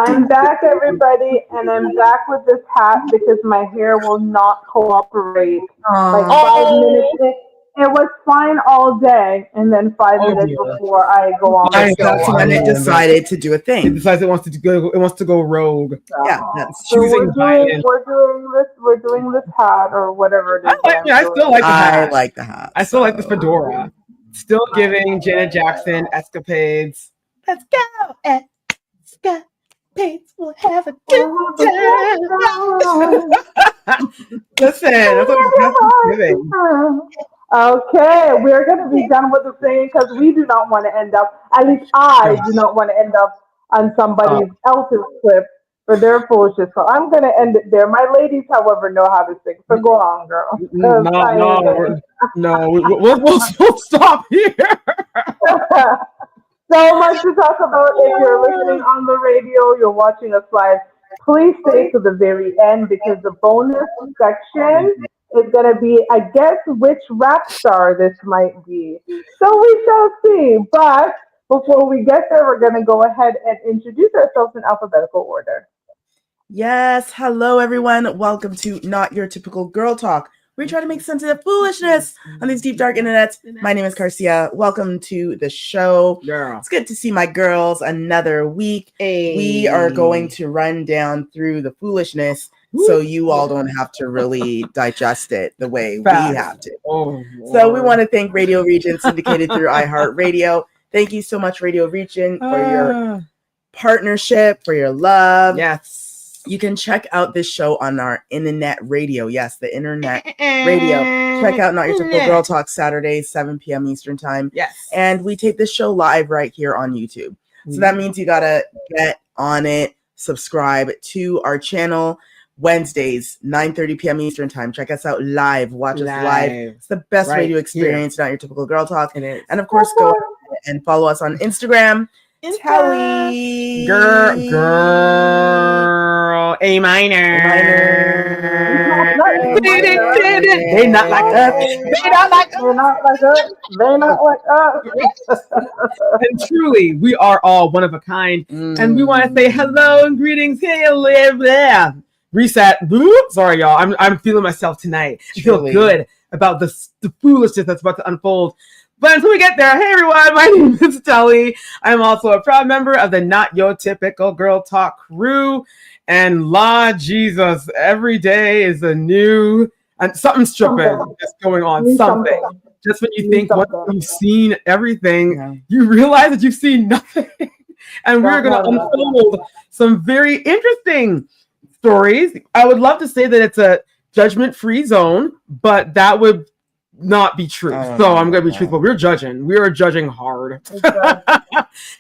I'm back, everybody, and I'm back with this hat because my hair will not cooperate. Like five minutes, it was fine all day, and then 5 minutes dear. before I go on the show, That's when it decided to do a It thing. decides it wants to go. It wants to go rogue. Yeah, that's so choosing violence. we're doing this hat or whatever it is. I still like the hat. I like the hat. I still like the fedora. Still giving Janet Jackson escapades. Let's go, escapades. We'll have a good time. Listen, that's what we're giving. Okay, we're going to be done with the thing because we do not want to end up, at least I do not want to end up on somebody else's clip for their foolishness. So I'm going to end it there. My ladies, however, know how to sing. So go on, girl. No, we'll stop here. So much to talk about. If you're listening on the radio, you're watching us live, please stay to the very end because the bonus section is going to be, I guess, which rap star this might be. So we shall see. But before we get there, we're going to go ahead and introduce ourselves in alphabetical order. Yes, hello everyone. Welcome to Not Your Typical Girl Talk. We try to make sense of the foolishness on these deep, dark internets. My name is Garcia. Welcome to the show. Girl. It's good to see my girls another week. Hey. We are going to run down through the foolishness so you all don't have to really digest it the way we have to. So we want to thank Radio Region, syndicated through iHeartRadio. Thank you so much, Radio Region, for your partnership, for your love. Yes. You can check out this show on our innanet radio. Yes, the internet radio. Check out Not Your Typical Girl Talk Saturdays, 7 p.m. Eastern Time. Yes. And we tape this show live right here on YouTube. So that means you got to get on it, subscribe to our channel. Wednesdays, 9:30 p.m. Eastern Time. Check us out live. Watch us live. It's the best radio experience, Not Your Typical Girl Talk. It is. And of course, go ahead and follow us on Instagram. Telly. Girl. A minor. They not like us. They not like us. They're not like us. They're not like us. And truly, we are all one of a kind. And we want to say hello and greetings. Hey, live there. Reset. Sorry, y'all. I'm feeling myself tonight. I feel good about the foolishness that's about to unfold. But until we get there, hey everyone, my name is Telly. I'm also a proud member of the Not Your Typical Girl Talk crew. And Lord Jesus, every day is a new and something stupid that's going on. Something. Just when you think you've seen everything, you realize that you've seen nothing. And we're going to unfold some very interesting stories. I would love to say that it's a judgment-free zone, but that would not be true. So I'm going to be truthful. We're judging. We are judging hard.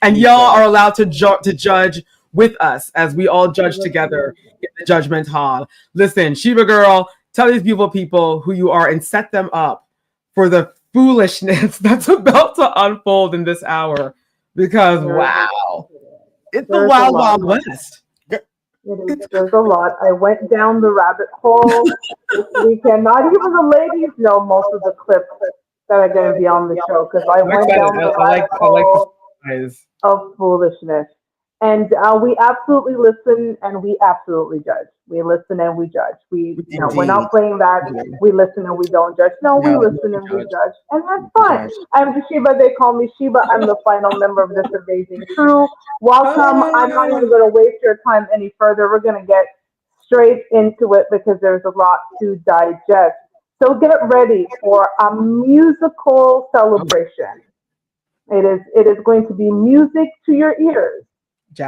And y'all are allowed to judge with us as we all judge together in the judgment hall. Listen, Sheba girl, tell these beautiful people who you are and set them up for the foolishness that's about to unfold in this hour. Because, wow, it's the wild, wild west. There's a lot. I went down the rabbit hole this weekend. Not even the ladies know most of the clips that are going to be on the show because I went down the rabbit hole of foolishness. And we absolutely listen and we absolutely judge. We listen and we judge. We're not playing that. We listen and we don't judge. No, we listen and we judge. And that's fine. I'm Sheba. They call me Sheba. I'm the final member of this amazing crew. Welcome. I'm not even going to waste your time any further. We're going to get straight into it because there's a lot to digest. So get ready for a musical celebration. It is going to be music to your ears.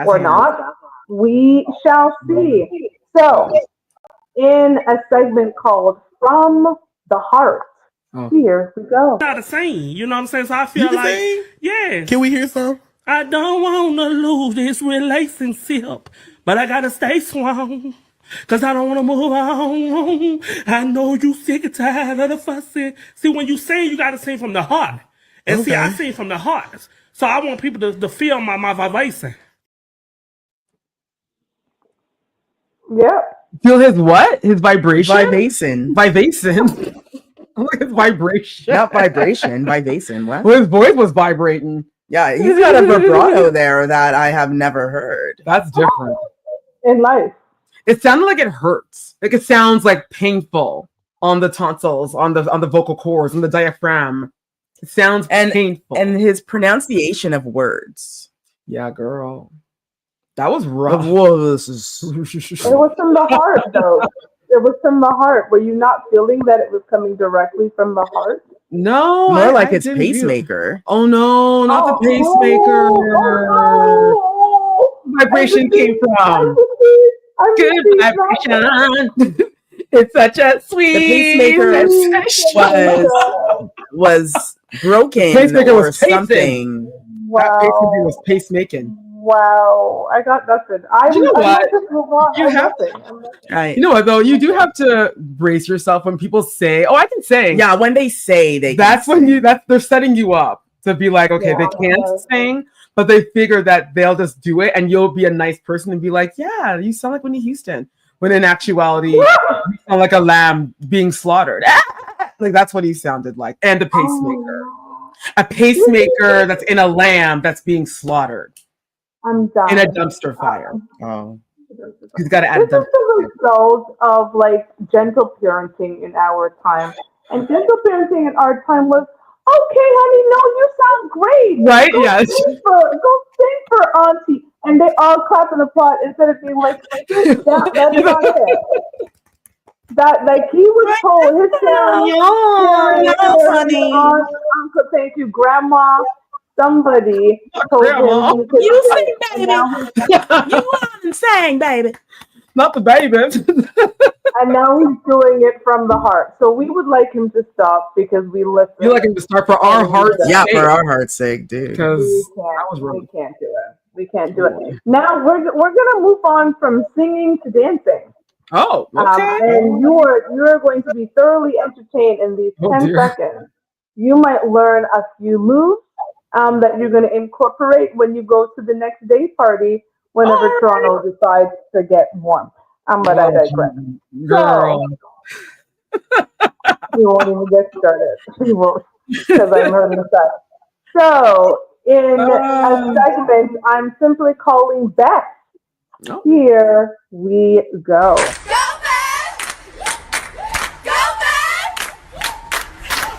Or not, we shall see. So, in a segment called From the Heart, here we go. Not a sing, you know what I'm saying? So I feel like, sing? Yeah. Can we hear some? I don't want to lose this relationship, but I gotta stay strong. Cause I don't want to move on. I know you sick and tired of the fussing. See, when you sing, you gotta sing from the heart. And see, I sing from the heart. So I want people to feel my vibration. Yep. Feel his what? His vibration? Vibration. Vibration. His vibration. Not vibration. Vibration. What? Well, his voice was vibrating. Yeah, he's got a vibrato there that I have never heard. That's different. in life. It sounded like it hurts. Like it sounds like painful on the tonsils, on the vocal cords, on the diaphragm. It sounds painful. And his pronunciation of words. Yeah, girl. That was rough. It was from the heart, though. It was from the heart. Were you not feeling that it was coming directly from the heart? No. More like his pacemaker. Oh, no. Not the pacemaker. Oh, no. Vibration came from. Good vibration. It's such a sweet. The pacemaker was broken. The pacemaker was something. Wow. That pacemaker was pacemaking. Wow, I got nothing. You know what? You have to. Right. You know what though? You do have to brace yourself when people say, "Oh, I can sing." Yeah, when they say they. That's when they're setting you up to be like, okay, they can't sing, but they figure that they'll just do it, and you'll be a nice person and be like, "Yeah, you sound like Whitney Houston." When in actuality, you sound like a lamb being slaughtered. Like that's what he sounded like, and a pacemaker. A pacemaker that's in a lamb that's being slaughtered. I'm done. In a dumpster fire. Oh. He's got to add this is the result of like gentle parenting in our time. And gentle parenting in our time was, okay, honey, no, you sound great. Right? Go Yes. Go sing for auntie. And they all clap and applaud instead of being like, that's not it. That like he was told his parents, uncle, thank you, grandma, somebody told him you sing, baby. You want and sing, baby. Not the baby. And now he's doing it from the heart. So we would like him to stop because we listen. You like him to start for our heart's sake. Yeah, for our heart's sake, dude. Because we can't do it. We can't do it. Now we're gonna move on from singing to dancing. Oh, okay. And you're going to be thoroughly entertained in these 10 seconds. You might learn a few moves that you're going to incorporate when you go to the next day party whenever Toronto decides to get warm. But I digress. Girl. So, you won't even get started. You won't, because I'm hurting the So, in a segment, I'm simply calling Beth. Oh. Here we go. Go Beth! Go Beth!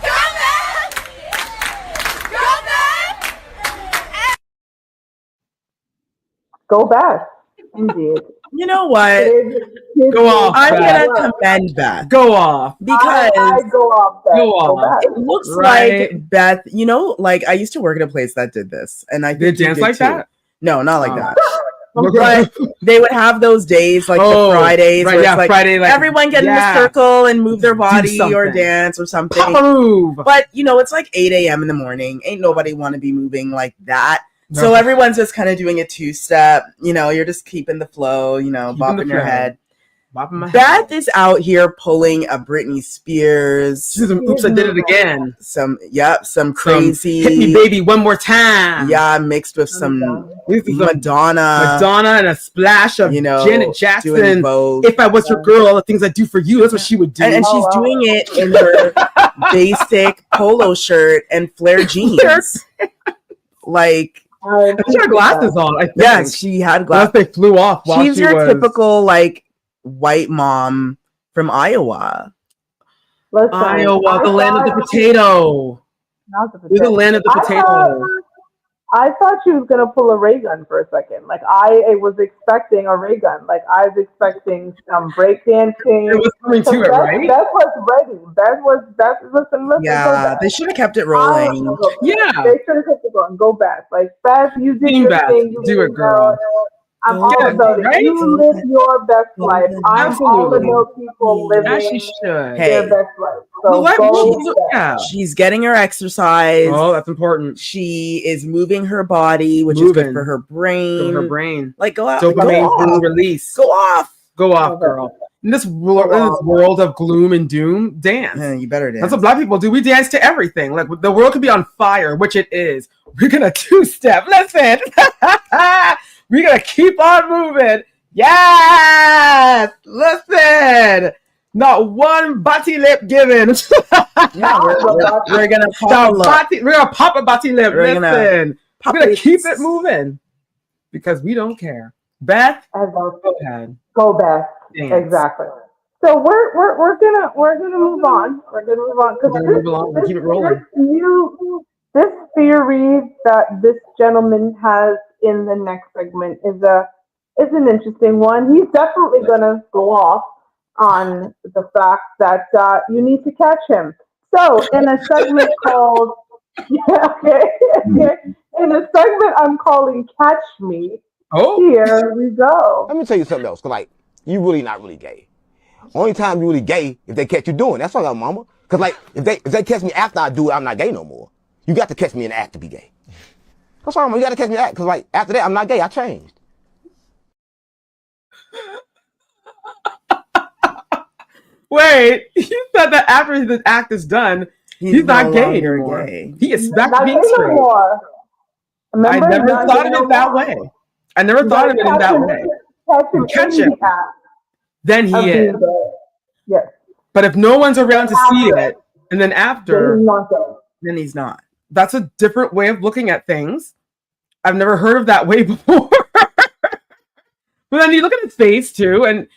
Go Beth! Go Beth! Go Beth! Indeed. You know what? Go off. I'm gonna commend Beth. Go off. Because I go off, Beth. Go off. It looks like Beth, you know, like I used to work at a place that did this. And I did dance like that? No, not like that. But they would have those days, like the Fridays, right, where it's like Friday, like everyone get in a circle and move their body or dance or something. Move. But you know, it's like 8 a.m. in the morning. Ain't nobody want to be moving like that. No. So everyone's just kind of doing a two-step. You know, you're just keeping the flow. You know, bopping your head. Beth is out here pulling a Britney Spears. Oops, I did it again. Some crazy. Hit me, baby, one more time. Yeah, mixed with some Madonna and a splash of Janet Jackson. If I was your girl, all the things I do for you, that's what she would do. And she's doing it in her basic polo shirt and flare jeans. Like. She had glasses on. I think. Yeah, she had glasses. They flew off. She's your typical like white mom from Iowa. Iowa, the land of the potato. Not the potato. We're the land of the potato. I thought she was gonna pull a ray gun for a second. Like I was expecting a ray gun. Like I was expecting some breakdancing. It was coming to it, right? Beth was ready. Listen. Yeah, they should have kept it rolling. Yeah, they should have kept it going. Go Beth. Like Beth, you did your thing. You do it, girl. I'm all about it. You live your best life. I'm all about people living their best life. So she's getting her exercise. Oh, that's important. She is moving her body, which is good for her brain. Like go out. Dopamine release. Go off. Go off, girl. In this world of gloom and doom, dance. Yeah, you better dance. That's what Black people do. We dance to everything. Like the world could be on fire, which it is. We're gonna two-step. Listen. We're going to keep on moving. Yes! Listen! Not one body lip given. We're going to pop a body lip. We're going to keep it moving because we don't care. Beth, as our go ahead. go Beth. Dance. Exactly. So we're gonna move on. We're gonna move on We're gonna move along. We'll keep it rolling. this theory that this gentleman has in the next segment is an interesting one. He's definitely gonna go off on the fact that you need to catch him. So in a segment called yeah, okay, okay. In a segment I'm calling Catch Me. Oh, Here we go. Let me tell you something else. Cause like, you really not really gay. Only time you really gay if they catch you doing. That's all I got, mama. Cause like, if they catch me after I do it, I'm not gay no more. You got to catch me in the act to be gay. That's all, you got to catch me in the act. Cause like, after that, I'm not gay. I changed. wait. You said that after the act is done, he's not no gay longer anymore. gay. He is back Not to being gay no straight. more. I Remember, never not thought gay of no it that more. way. I never You thought of gotta it in catch that him, way. catch him Catch in him. the act Then he of is. being gay. Yes. But if no one's around to see After, it, and then then after, he's not gay. Then he's not. that's a different way of looking at things. I've never heard of that way before. But then you look at his face too, and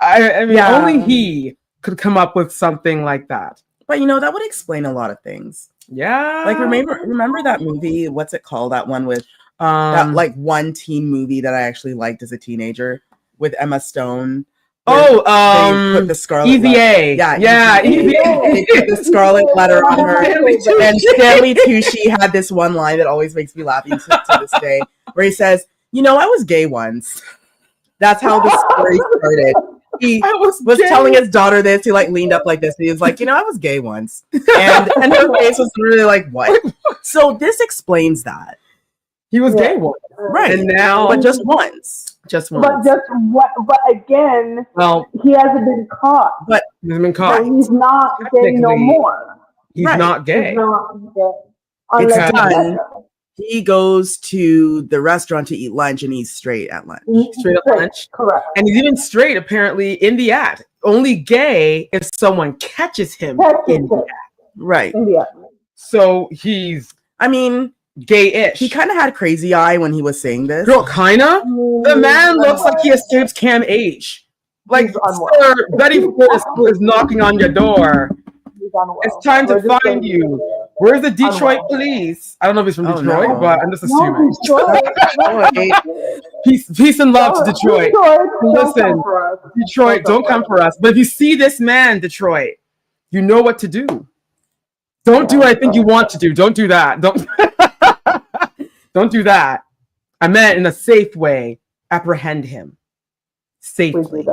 I mean, Yeah. only he could come up with something like that. But you know, that would explain a lot of things. Yeah. Like remember that movie? What's it called? That one with that like one teen movie that I actually liked as a teenager with Emma Stone. Oh, they put the Scarlet Easy Letter. A. Yeah, Easy A. They put the Scarlet Letter on her. And Stanley Tucci had this one line that always makes me laugh to this day, where he says, "You know, I was gay once." That's how the story started. He was telling his daughter this. He like leaned up like this. And he was like, "You know, I was gay once," and her face was really like, "What?" So this explains that He was gay once, right? And now, but just once. Just once. But just what? But again, well, he hasn't been caught. But he's been caught. So he's not gay no more. He's not gay. He's not gay. It's Unless done. He goes to the restaurant to eat lunch, and he's straight at lunch. Straight at lunch. Correct. And he's even straight, apparently, in the act. Only gay if someone catches him in the act. Right. Yeah. So he's, I mean, gay-ish. He kind of had crazy eye when he was saying this. Girl, kinda? The man looks like he escapes Cam H. Like, sir, Betty Ford is knocking on your door. It's time to find you. Where's the Detroit police? I don't know if he's from Detroit, but I'm just assuming. Peace and love to Detroit. Listen, Detroit, don't come for us. But if you see this man, Detroit, you know what to do. Don't do what I think you want to do. Don't do that. Don't do that. I meant in a safe way. Apprehend him safely.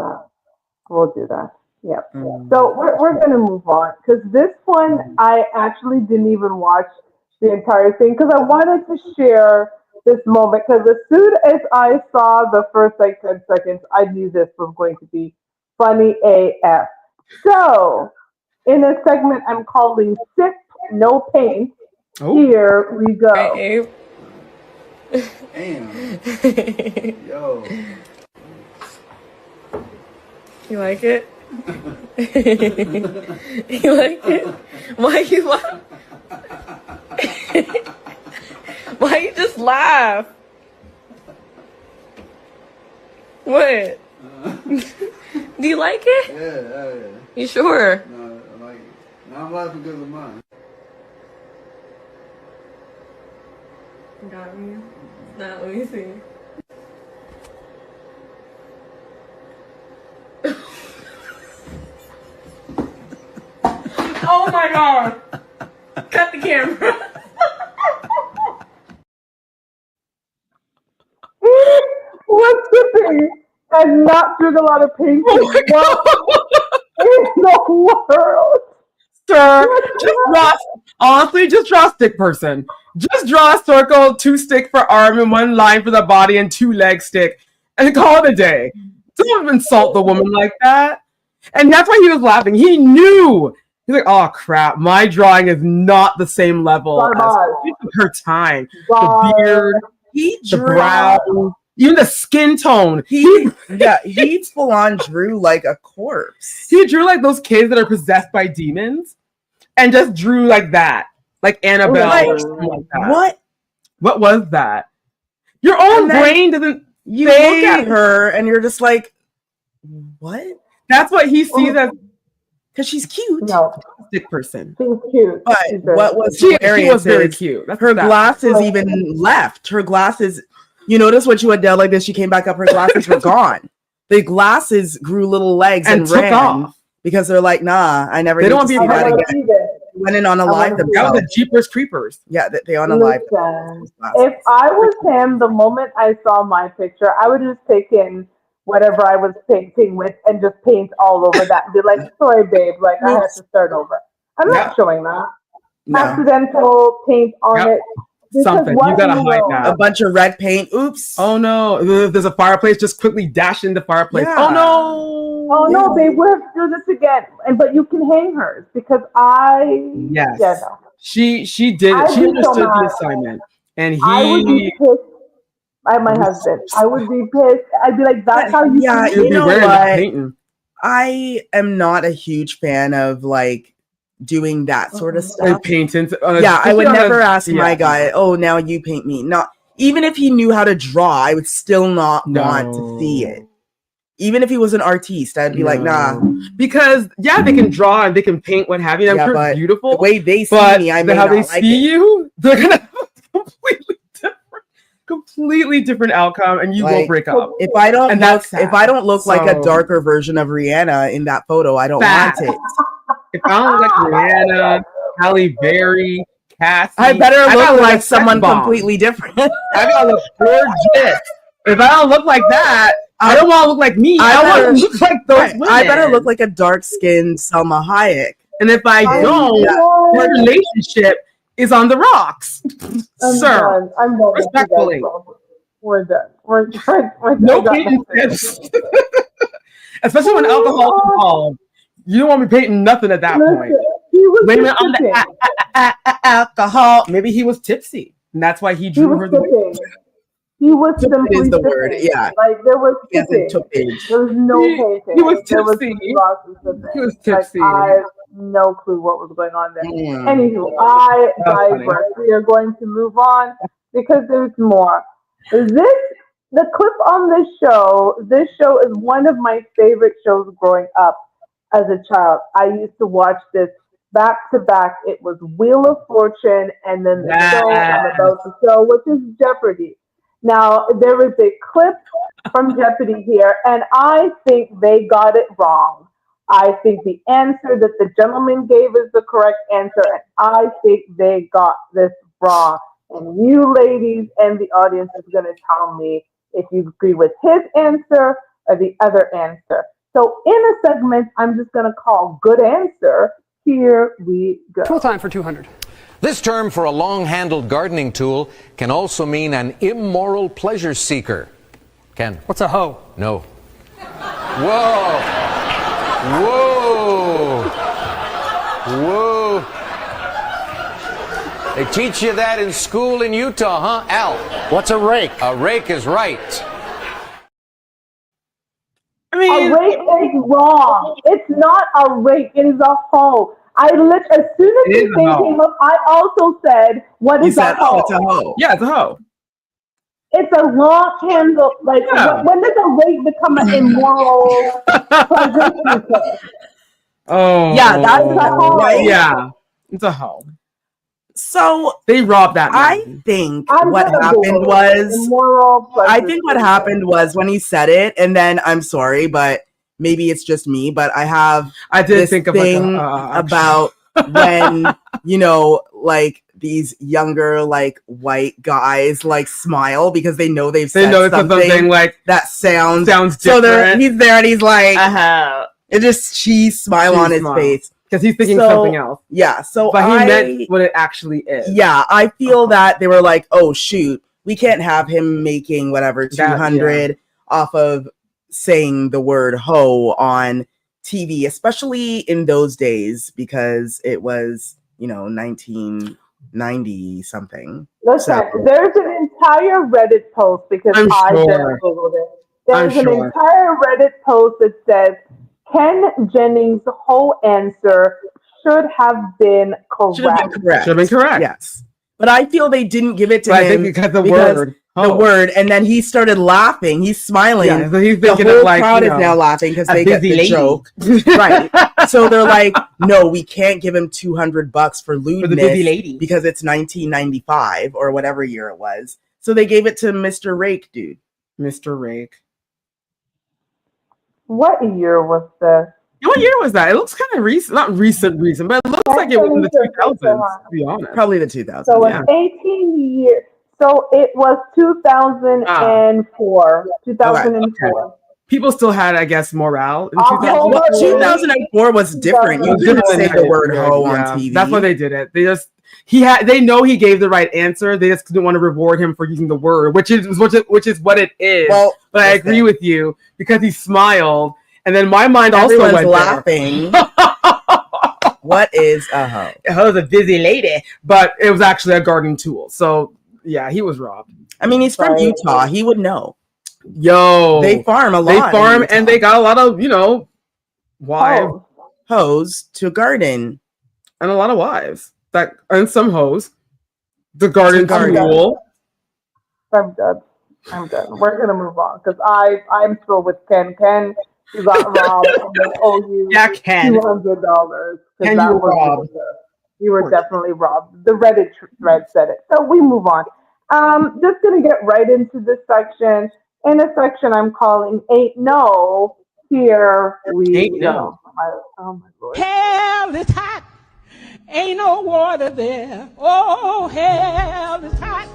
We'll do that. Yep. So we're gonna move on because this one I actually didn't even watch the entire thing because I wanted to share this moment because as soon as I saw the first like 10 seconds, I knew this was going to be funny AF. So in a segment I'm calling Sip No Paint, here we go. Hey, damn. Yo. You like it? You like it? Why you laugh? Why you just laugh? What? Do you like it? Yeah. You sure? No, I like it. No, I'm laughing because of mine. Got me. Now, let me see. Oh my god! Cut the camera. What's sipping and not doing a lot of painting? What in the world? Sir, just draw stick person. Just draw a circle, 2 stick for arm and 1 line for the body and 2 leg stick and call it a day. Don't insult the woman like that. And that's why he was laughing. He knew. He's like, oh crap, my drawing is not the same level as her time. The beard, the brow, even the skin tone. He full on drew like a corpse. He drew like those kids that are possessed by demons and just drew like that. Like Annabelle or something like that. What was that? Your own brain doesn't you look at her and you're just like, what? That's what he sees as, because she's cute. No, stick person. she's cute. But She's very what was She hilarious was very is cute. That's her that. glasses even left. Her glasses, you notice when she went down like this, she came back up, her glasses were gone. The glasses grew little legs and took ran off. Because they're like, nah, I never They need don't to want see to be that again. Went in on a live That was themselves. the Jeepers Creepers. Yeah, they on a live. Listen, if I was him, the moment I saw my picture, I would just take in whatever I was painting with and just paint all over that and be like, sorry, babe, like I have to start over. I'm not showing that. No. Accidental paint on it. Something. You gotta hide that. A bunch of red paint. Oops. Oh no. There's a fireplace. Just quickly dash in the fireplace. Yeah. Oh no. Oh no, babe, we have to do this again. But you can hang hers because Yes. Yeah, no. She did. I'd She be understood so the mad. assignment, and I would be pissed. My husband. I would be pissed. I'd be like, that's how you Yeah, feel? you know wearing that what? painting. I am not a huge fan of like doing that sort of stuff. Like paintings. Yeah, I would never ask yeah. my guy, oh, now you paint me. Not even if he knew how to draw, I would still not want to see it. Even if he was an artiste, I'd be like, nah. Because they can draw and they can paint what have you. I'm Yeah, sure but it's beautiful. the way they see but me, I may how not they like see it. you, they're gonna have a completely different outcome, and you will Like, break up. If I don't And look, that's sad. if I don't look like a So- darker version of Rihanna in that photo, I don't Fact. want it. If I don't look like Rihanna, Halle Berry, Cassie, I better gotta look look like sex someone bomb. completely different. I gotta look gorgeous. If I don't look like that, I don't want to look like me. I want to look like those women. I better look like a dark-skinned Selma Hayek. And if I don't, the relationship is on the rocks, sir. I'm done. Respectfully. We're done. We're No done. painting tips. Especially when alcohol is involved. You don't want me painting nothing at that point. Blame it on the alcohol. Maybe he was tipsy, and that's why he drew her the way. He was simply is the sipping. word, yeah. Like there was He hasn't sipping. took it. There was no painting. He was There was tipsy. lots of sipping. He was tipsy. Like, I have no clue what was going on there. Mm. Anywho, I That's funny. digress. We are going to move on because there's more. The clip on this show is one of my favorite shows growing up as a child. I used to watch this back to back. It was Wheel of Fortune and then the show I'm about to show, which is Jeopardy. Now, there is a clip from Jeopardy here, and I think they got it wrong. I think the answer that the gentleman gave is the correct answer, and I think they got this wrong. And you ladies and the audience is going to tell me if you agree with his answer or the other answer. So in a segment I'm just going to call Good Answer, here we go. Full time for 200. This term for a long-handled gardening tool can also mean an immoral pleasure seeker. Ken? What's a hoe? No. Whoa. Whoa. Whoa. They teach you that in school in Utah, huh, Al? What's a rake? A rake is right. I mean, A rake is wrong. It's not a rake. It is a hoe. As soon as this thing came up, I also said, "What is a hoe?" It's a hoe. Yeah, it's a hoe. It's a long handle. Like when does a rake become an immoral pleasure seeker? Oh, Yeah, that's a hoe, right? Yeah, it's a hoe. So They robbed that man. I think I'm what gonna happened Google was immoral pleasure I think what seeker. happened was when he said it, and then I'm sorry, but maybe it's just me, but I have I did this think of thing like about when like these younger like white guys like smile because they know they've they said know it's something like that sounds different. so he's there and he's like it just cheese smile Cheese on his smile. face. because he's thinking So, something else. Yeah, so But he meant what it actually is. Yeah, I feel that they were like, oh shoot, we can't have him making whatever 200 off of saying the word hoe on TV, especially in those days because it was, 1990 something. Listen, So- there's an entire Reddit post because I'm I sure. just Googled it. There's I'm an sure. entire Reddit post that says Ken Jennings' whole answer should have been correct. Should have been correct. Should have been correct. Yes. But I feel they didn't give it to But I him think because the because word the word, and then he started laughing. He's smiling. Yeah, so he's the thinking whole of like, crowd you is know, now laughing because a they get busy the lady. joke. Right. So they're like, no, we can't give him $200 for lewdness the busy lady because it's 1995 or whatever year it was. So they gave it to Mr. Rake, dude. Mr. Rake. What year was this? What year was that? It looks kind of recent, not recent, but it looks like it was in the 2000s, to be honest. Probably the 2000s. So it's 18 years. So it was 2004. 2004. Okay. People still had, I guess, morale in October 2004 was different. You didn't say the word "ho" on TV. That's why they did it. They know he gave the right answer. They just didn't want to reward him for using the word, which is what it is. Well, but I agree with you because he smiled, and then my mind also went laughing. What is a hoe? A hoe is a busy lady, but it was actually a garden tool. So yeah, he was robbed. I mean, he's from Utah. He would know. Yo, they farm a lot. They farm and they got a lot of, wives, hoes to garden, and a lot of wives and some hoes. The garden tool. I'm done. We're gonna move on because I'm still with Ken. Ken, you got robbed and they owe you $200. Ken, you were robbed. You were definitely robbed. The Reddit thread said it. So we move on. Just gonna get right into this section. In a section I'm calling Ain't No, Here We Go. Oh my Lord. Hell is hot. Ain't no water there. Oh, hell is hot.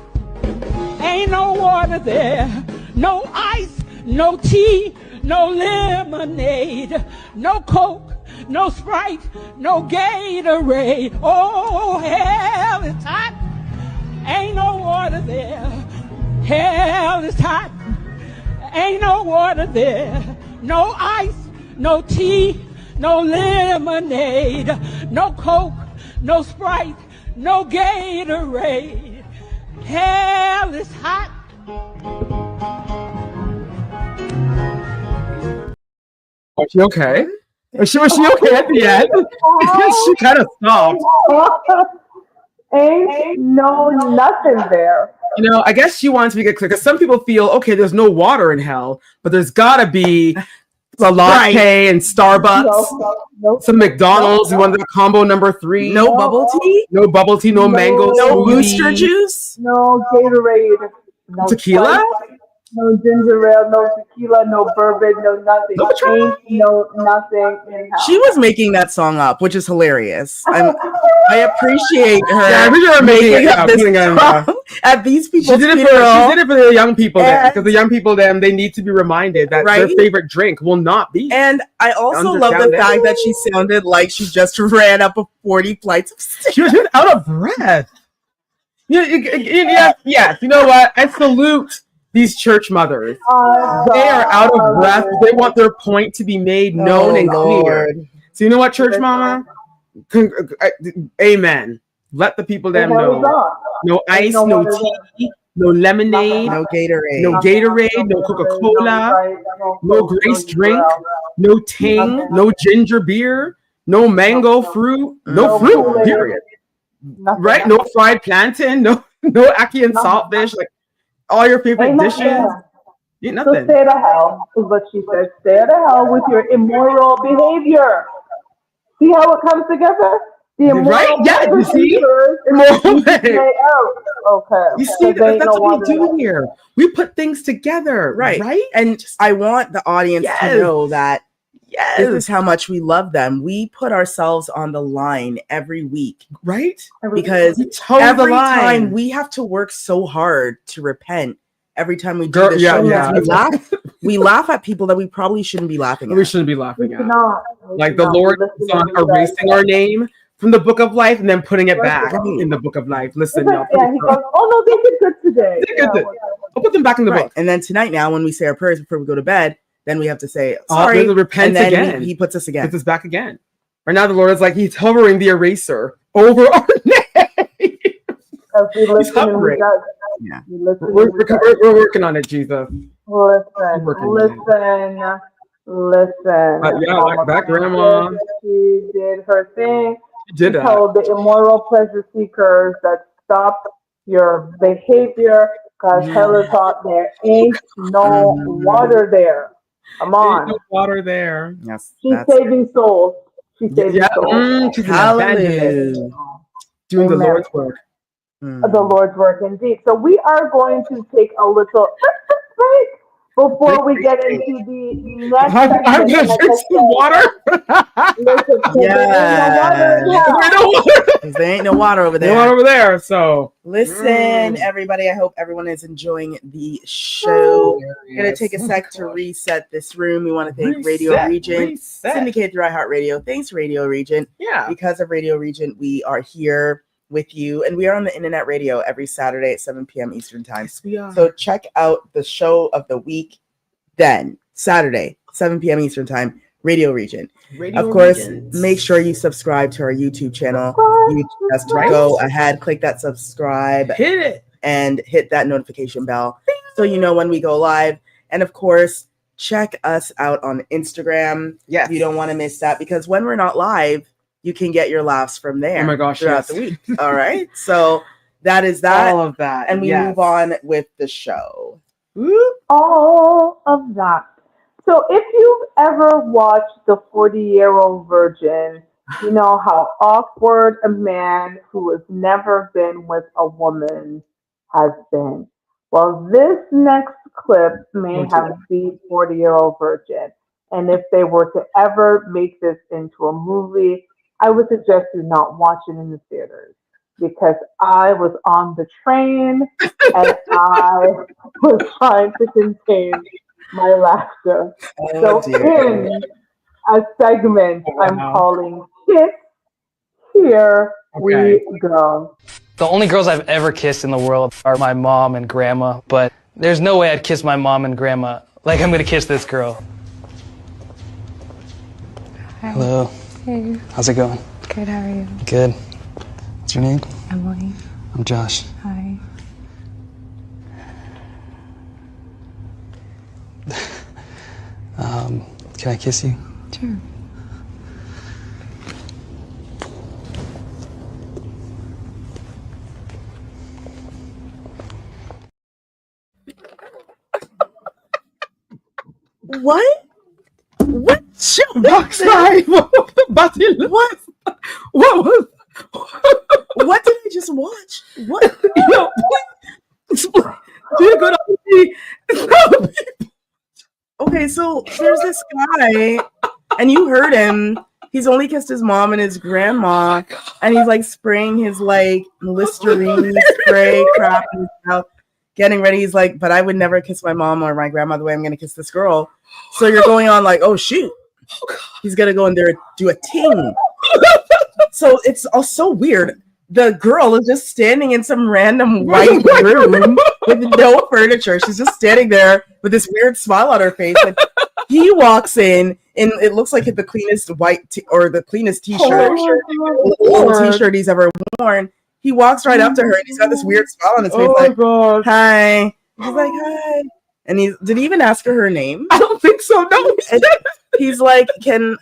Ain't no water there. No ice, no tea, no lemonade, no Coke, no Sprite, no Gatorade. Oh, hell is hot. Ain't no water there. Hell is hot. Ain't no water there. No ice, no tea, no lemonade, no Coke, no Sprite, no Gatorade. Hell is hot. Was she okay? Was she okay at the end? She kind of stopped. Ain't no nothing there. I guess she wanted to make it clear because some people feel, okay, there's no water in hell, but there's gotta be a latte and Starbucks, some McDonald's. You want the combo number 3? No bubble tea? No bubble tea, no mango, no booster juice? No Gatorade. No tequila? Sprite, no ginger ale, no tequila, no bourbon, no nothing. No nothing in hell. She was making that song up, which is hilarious. I appreciate her. Yeah, we were making it up. At these people. She did it for the young people because the young people they need to be reminded that their favorite drink will not be. And I also love the fact that she sounded like she just ran up 40 flights of stairs. She was just out of breath. Yes, you know what? I salute these church mothers. They are out of breath. They want their point to be made known and clear. So you know what, church mama? Amen. Let the people know. No ice, no tea, no lemonade, no Gatorade, no Coca-Cola, no Grace drink, no Ting, no ginger beer, no mango fruit, no fruit, period. Right? No fried plantain, no ackee and saltfish, like all your favorite dishes. Nothing. So stay to hell is what she said. Stay to hell with your immoral behavior. See how it comes together? The immoral you see? Okay. You see, that's what we do here. We put things together, right? And I want the audience to know that this is how much we love them. We put ourselves on the line every week, right? Because every time we have to work so hard to repent. Every time we do this show, we laugh at people that we probably shouldn't be laughing at. We shouldn't be laughing at. Like the Lord is on erasing our name from the book of life and then putting it back in the book of life. Listen, y'all. He goes, oh no, they did good today. I'll put them back in the book. And then tonight now, when we say our prayers before we go to bed, then we have to say, sorry, repent and then again. He puts us again. Puts us back again. Right now, the Lord is like, he's hovering the eraser over our name. He's hovering. Yeah. We're working on it, Jesus. Listen. That grandma. She did her thing. She told the immoral pleasure seekers that stop your behavior. Cause hella hot there. Ain't no water there. Come Ain't no on. water there. Yes, She's saving souls. She's saving souls. She's an Hallelujah. evangelist. Doing the Amen. Lord's work. The Lord's work indeed. So we are going to take a little break before we get into the next segment. I'm gonna drink some water. Listen, there ain't no water over there. No water over there. So listen, everybody. I hope everyone is enjoying the show. We're gonna take a sec to reset this room. We want to thank Radio Regent, syndicated through iHeartRadio. Thanks, Radio Regent. Yeah. Because of Radio Regent, we are here with you, and we are on the Internet Radio every Saturday at 7 p.m. Eastern Time. Yes, we are. So check out the show of the week. Then Saturday, 7 p.m. Eastern Time, Radio Regent. Of course, make sure you subscribe to our YouTube channel. You just go ahead, click that subscribe, hit it, and hit that notification bell so you know when we go live. And of course, check us out on Instagram. Yes. You don't want to miss that, because when we're not live, you can get your laughs from there. Oh my gosh, throughout the week. All right. So that is that. All of that. And we move on with the show. All of that. So if you've ever watched The 40-Year-Old Virgin, you know how awkward a man who has never been with a woman has been. Well, this next clip may have the 40-Year-Old Virgin. And if they were to ever make this into a movie, I would suggest you not watch it in the theaters, because I was on the train and I was trying to contain my laughter. So in a segment I'm calling Kiss, here we go. The only girls I've ever kissed in the world are my mom and grandma, but there's no way I'd kiss my mom and grandma like I'm gonna kiss this girl. Hi. Hello. Hey. How's it going? Good, how are you? Good. What's your name? Emily. I'm Josh. Hi. Can I kiss you? Sure. What? What show? Sorry. What? What was? What did I just watch? What? Okay, so there's this guy, and you heard him. He's only kissed his mom and his grandma, and he's like spraying his like Listerine spray crap in his mouth, getting ready. He's like, but I would never kiss my mom or my grandma the way I'm gonna kiss this girl. So you're going on like, oh shoot, he's gonna go in there and do a ting. So it's all so weird. The girl is just standing in some random white room with no furniture. She's just standing there with this weird smile on her face. And he walks in it looks like the cleanest or the cleanest t-shirt, t-shirt he's ever worn. He walks right up to her and he's got this weird smile on his face, like, God. Hi. He's like, hi. And did he even ask her her name? I don't think so. No. He's like, can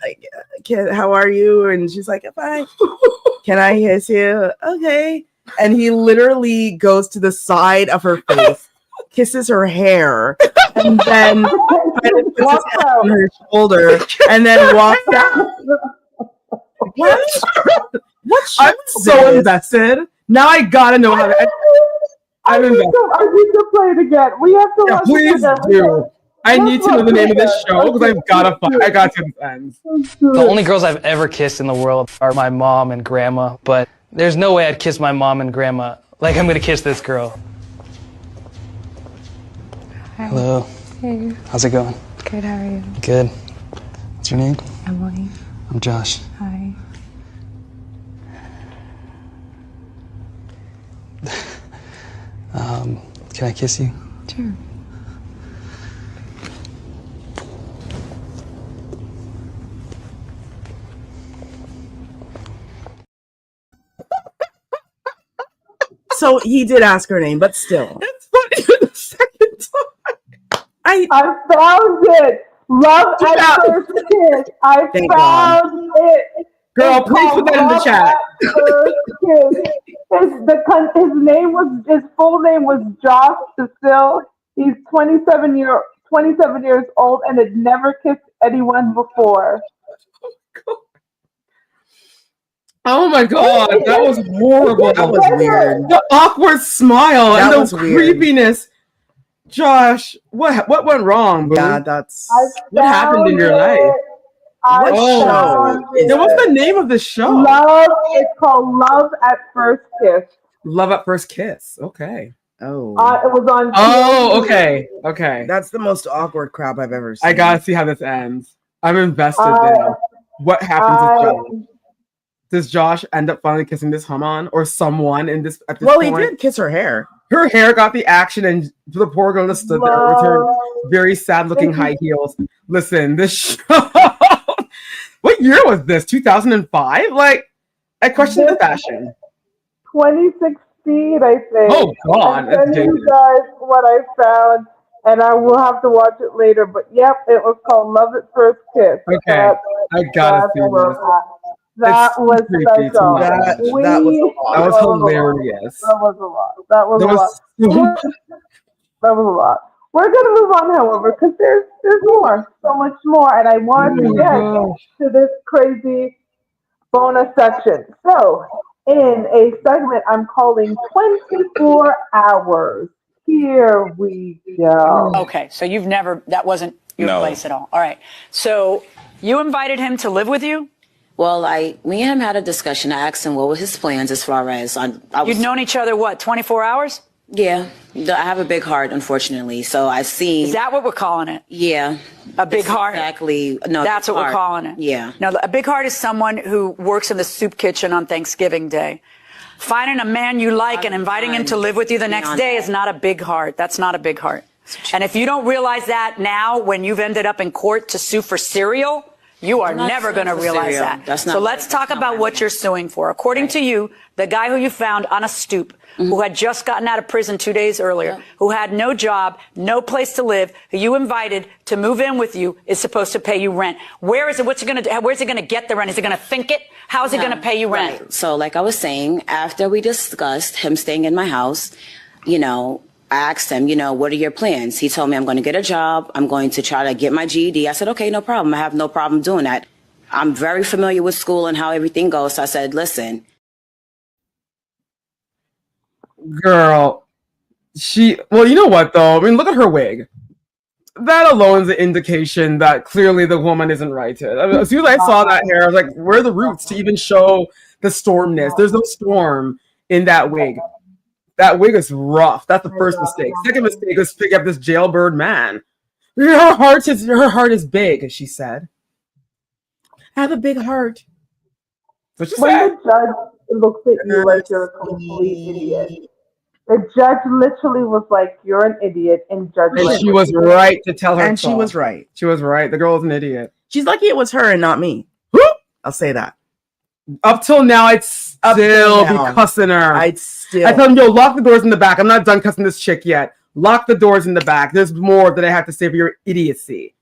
how are you? And she's like, fine. Can I kiss you? Okay. And he literally goes to the side of her face, kisses her hair, and then walks on her shoulder, and then walks out. What? I'm so invested. Now I gotta know how to. I'm invested. I need to play it again. We have to watch please it again. do. I need to know the name of this show because I've got to. I got to the end. The only girls I've ever kissed in the world are my mom and grandma, but there's no way I'd kiss my mom and grandma like I'm gonna kiss this girl. Hi. Hello. Hey. How's it going? Good, how are you? Good. What's your name? Emily. I'm Josh. Hi. Can I kiss you? Sure. So he did ask her name, but still. It's funny the second time. I found it. Love at first kiss. I Thank found it. Girl, please put that in the chat. His full name was Josh Cecile. He's 27 years old and had never kissed anyone before. Oh my god, that was horrible. That was weird. The awkward smile That and was the weird. creepiness. Josh, what went wrong, boo? Yeah, that's what happened in your life. What show? What's the name of the show? Love. It's called Love at First Kiss. Love at First Kiss. Okay. Oh. It was on. Oh, okay. Okay. That's the most awkward crap I've ever seen. I gotta see how this ends. I'm invested now. What happens to Josh? Does Josh end up finally kissing this Haman or someone in this at this Well, point? he did kiss her hair. Her hair got the action, and the poor girl just stood there with her very sad-looking high heels. Listen, this show. What year was this? 2005? Like, I question the fashion. 2016, I think. Oh God! I'll send you guys what I found, and I will have to watch it later. But yep, it was called Love at First Kiss. Okay, I gotta see this. That was special. That was hilarious. That was a lot. That was a lot. We're gonna move on, however, because there's more, so much more, and I want to get to this crazy bonus section. So, in a segment I'm calling 24 Hours. Here we go. Okay, so that wasn't your place at all. All right. So you invited him to live with you? Well, me and him had a discussion. I asked him what were his plans as far as You'd known each other, what, 24 hours? Yeah. I have a big heart, unfortunately. So I see. Is that what we're calling it? Yeah. A big heart? Exactly. No, that's what we're calling it. Yeah. No, a big heart is someone who works in the soup kitchen on Thanksgiving Day. Finding a man you like and inviting him to live with you the next day is not a big heart. That's not a big heart. And if you don't realize that now, when you've ended up in court to sue for cereal, you are never going to realize that. So let's talk about what you're suing for. According to you, the guy who you found on a stoop, who had just gotten out of prison 2 days earlier, who had no job, no place to live, who you invited to move in with you, is supposed to pay you rent. Where is it? What's he going to do? Where's he going to get the rent? Is he going to think it? How is he going to pay you rent? Right. So like I was saying, after we discussed him staying in my house, I asked him, what are your plans? He told me I'm going to get a job. I'm going to try to get my GED. I said, okay, no problem. I have no problem doing that. I'm very familiar with school and how everything goes. So I said, listen. Girl, well, you know what though? I mean, look at her wig. That alone is an indication that clearly the woman isn't right. I mean, as soon as I saw that hair, I was like, where are the roots to even show the stormness? There's no storm in that wig. That wig is rough. That's the first mistake. Second mistake was pick up this jailbird man. Her heart is big, as she said. I have a big heart. So she said. When the judge looks at you like you're a complete idiot, the judge literally was like, "You're an idiot," and she was right to tell her. And she was right. She was right. The girl was an idiot. She's lucky it was her and not me. I'll say that. Up till now, I'd still be cussing her. I tell him, yo, lock the doors in the back. I'm not done cussing this chick yet. Lock the doors in the back. There's more that I have to say for your idiocy.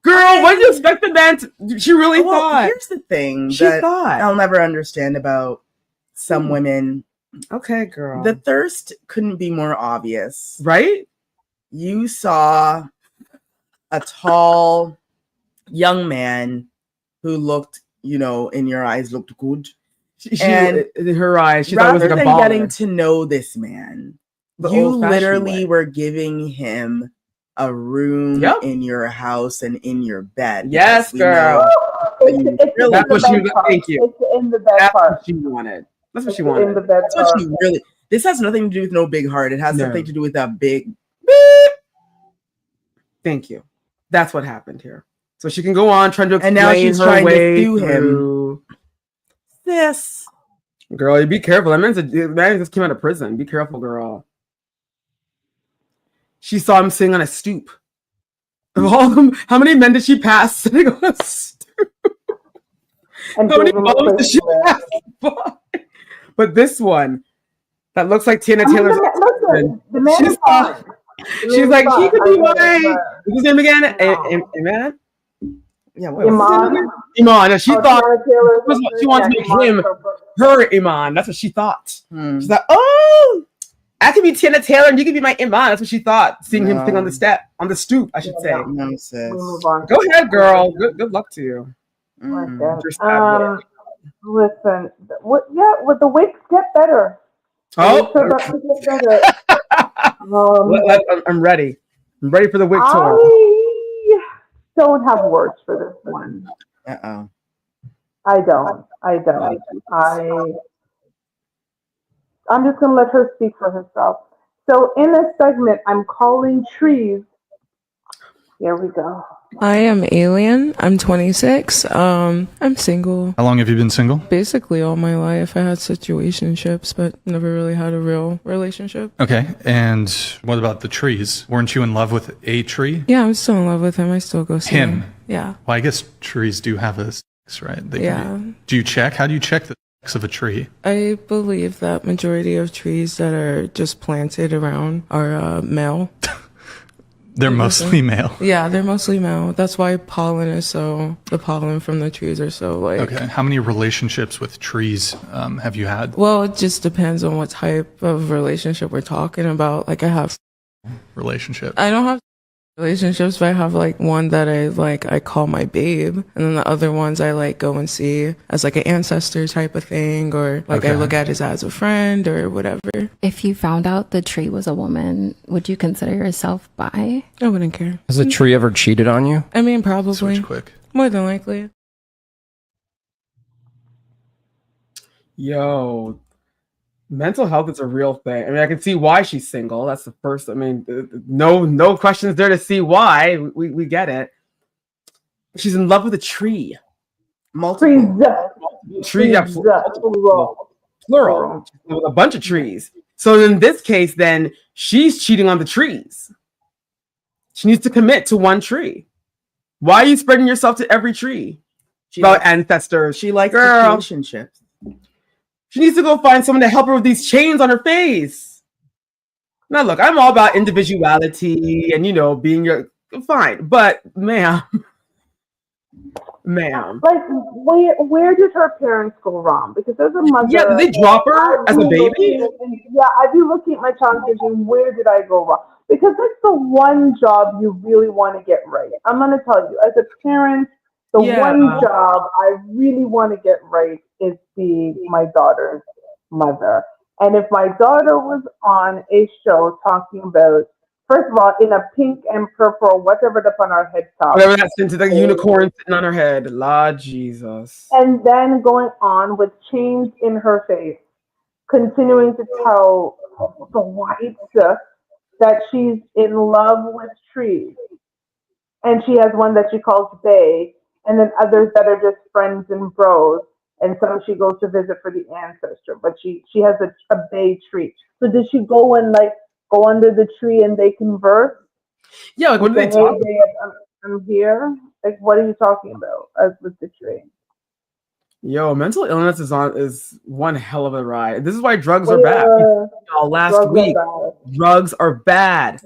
Girl, what did you expect the man to... She really thought. Here's the thing that I'll never understand about some women. Okay, girl. The thirst couldn't be more obvious. Right? You saw a tall young man who looked, in your eyes looked good. And in her eyes, she thought it was like a baller. Rather than getting to know this man, you literally were giving him a room in your house and in your bed. Yes, girl. That's what she was. Thank you. It's in the bed part. What she wanted. That's what she wanted. In the bed That's what she really. This has nothing to do with no big heart. It has something to do with a big. Thank you. That's what happened here. So she can go on trying to explain and now she's her trying way to sue through. him. This girl, you be careful. That man just came out of prison. Be careful, girl. She saw him sitting on a stoop. Of all them, how many men did she pass sitting on a stoop? And how many bottles did she pass by? But this one, that looks like Tina Taylor's husband. The man is fine. She's like, he could be mine. What's his name again? Iman? Yeah, what? Iman. Iman. And she thought she wants to make him her Iman. That's what she thought. She's like, oh, I could be Tina Taylor and you could be my Iman. That's what she thought. Seeing him sing on the stoop, I should say. No, sis. Go ahead, girl. Good luck to you. Listen, would the wigs get better? Oh, I'm ready. I'm ready for the wig tour. I don't have words for this one. I don't. I'm just gonna let her speak for herself. So in this segment, I'm calling trees. Here we go. I am Alien. I'm 26. I'm single. How long have you been single? Basically all my life. I had situationships, but never really had a real relationship. Okay. And what about the trees? Weren't you in love with a tree? Yeah, I'm still in love with him. I still go see him. Yeah. Well, I guess trees do have a sex, right? They do you check? How do you check the sex of a tree? I believe that majority of trees that are just planted around are male. They're mostly male. Yeah, they're mostly male. That's why the pollen from the trees are so like. Okay. How many relationships with trees have you had? Well, it just depends on what type of relationship we're talking about. Like I have relationship. I don't have relationships, but I have like one that I call my babe, and then the other ones I like go and see as like an ancestor type of thing, or like I look at it as a friend or whatever. If you found out the tree was a woman, would you consider yourself bi? I wouldn't care. Has the tree ever cheated on you? I mean, probably. Switch quick. More than likely. Yo, mental health is a real thing. I mean, I can see why she's single. That's the first. I mean, no questions there to see why. We get it. She's in love with a tree. Tree, plural. With a bunch of trees. So in this case, then she's cheating on the trees. She needs to commit to one tree. Why are you spreading yourself to every tree? About ancestors. She likes Girl. relationships. She needs to go find someone to help her with these chains on her face. Now, look, I'm all about individuality and, being your... Fine, but ma'am. Like, where did her parents go wrong? Because as a mother... Yeah, did they drop her as a baby? I'd be looking at my child thinking, where did I go wrong? Because that's the one job you really want to get right. I'm going to tell you, as a parent, the one job I really want to get right is being my daughter's mother. And if my daughter was on a show talking about, first of all, in a pink and purple, whatever up on our head top. Whatever that's into the unicorn sitting on her head. Lord Jesus. And then going on with chains in her face, continuing to tell the whites that she's in love with trees. And she has one that she calls Bay, and then others that are just friends and bros. And some she goes to visit for the ancestor, but she has a bay tree. So did she go and go under the tree and they converse? Yeah, like what do they talk about? I'm here. Like, what are you talking about as with the tree? Yo, mental illness is one hell of a ride. This is why drugs are bad. Last week, drugs are bad.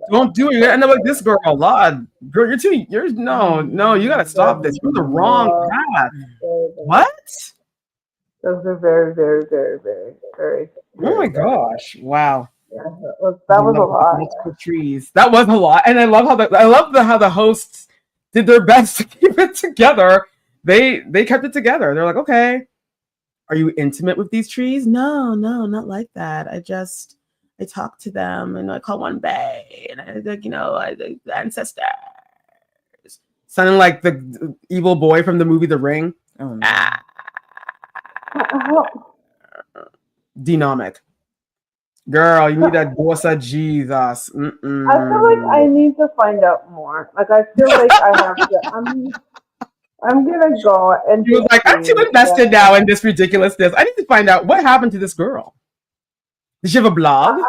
Don't do it. You're gonna end up like this girl. Lord, girl, no, you gotta stop this. You're on the wrong path. What? Those are very, very, very, very, very. Oh my gosh! Wow. Yeah, that was a lot. Trees. That was a lot, and I love how the hosts did their best to keep it together. They kept it together. They're like, okay, are you intimate with these trees? No, not like that. I talk to them and I call one Bay and I the ancestors. Sounding like the evil boy from the movie The Ring. Oh no. Denomic. Girl, you need that Dosa Jesus. Mm-mm. I feel like I need to find out more. Like, I feel like I have to. I'm gonna go and. She was like, I'm too invested now in this ridiculousness. I need to find out what happened to this girl. Did she have a blog?